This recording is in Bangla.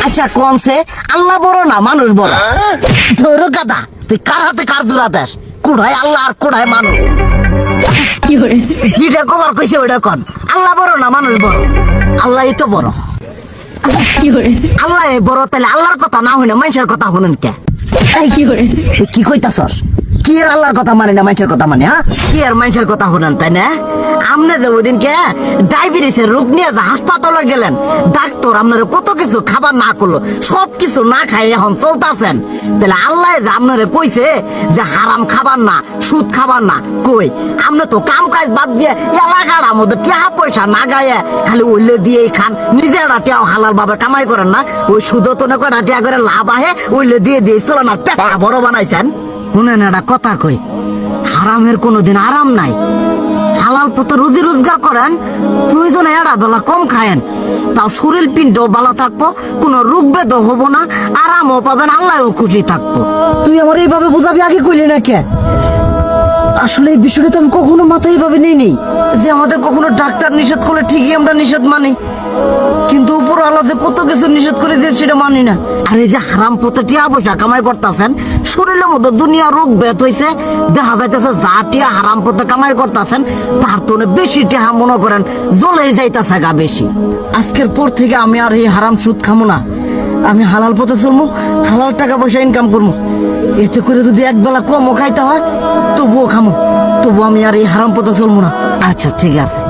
আচ্ছা কোনছে আল্লাহ বড় না মানুষ বড়? ধরো গাদা, তুই কার হাতে কার জোড়া দেশ? কোড়ায় আল্লাহ আর কোড়ায় মানুষ। যেটা কবার কইছে ওইটা কন। আল্লাহ বড় না মানুষ বড়? আল্লাহ তো বড়। আল্লাহ বড়, তাহলে আল্লাহর কথা না হই না মানুষের কথা শুনেন কে? কি কইতাছস? কি আর আল্লাহর কথা মানে না মানুষের কথা মানে? হ্যাঁ, কি আর মানুষের কথা শুনেন তাই না? আমনে যে ওই দিনকে ডায়াবেটিসের রোগ নিয়ে যে হাসপাতালে গেলেন, ডাক্তার আপনার কত কিছু খাবার না করলো, সব কিছু না খাই এখন চলতেছেন। তাহলে আল্লাহ যে আপনারে কইছে যে হারাম খাবার না, সুদ খাবার না, কই আপনি তো কাম কাজ বাদ দিয়ে এলাকার আমাদের টাকা পয়সা না গায়ে খালি ওইলে দিয়েই খান। নিজেরা টেও হালাল ভাবে কামাই করেন না, ওই সুদ তো না কটা টেয়া করে লাভ আহে ওইলে দিয়ে দিয়ে চলেন আর পেটা বড় বানাইছেন। শুনেন একটা কথা কই, হারামের কোনোদিন আরাম নাই। হালাল পথে রুজি রোজগার করেন, প্রয়োজনে এড়া বেলা কম খায়েন, তাও শরীর পিণ্ডও ভালো থাকবো, কোনো রোগ বেদও হবো না, আরামও পাবেন, আল্লাহও খুশি থাকবো। তুই আমার এইভাবে বুঝাবি আগে কইলি না কে? আসলে এই বিষয়টা তো আমি কখনো মাথায় এইভাবে নেই যে আমাদের কখনো ডাক্তার নিষেধ করলে ঠিকই আমরা নিষেধ মানি, কিন্তু উপর আল্লাহ যে কত কিছু নিষেধ করে দিয়ে সেটা মানি না। আর এই যে হারাম পথে টিয়া পয়সা কামাই করতেছেন, শরীরের মধ্যে দুনিয়া রোগ বেত হয়েছে, দেখা যাইতেছে যা টিয়া হারাম পথে কামাই করতেছেন তার তো বেশি টিয়া মনে করেন জ্বলে যাইতেছে গা বেশি। আজকের পর থেকে আমি আর এই হারাম সুদ খামো না, আমি হালাল পথে চলবো, হালাল টাকা পয়সা ইনকাম করবো। এতে করে যদি একবেলা কমও খাইতে হয় তবুও খামো, তবু আমি আর এই হারাম পথে চলবো না। আচ্ছা ঠিক আছে।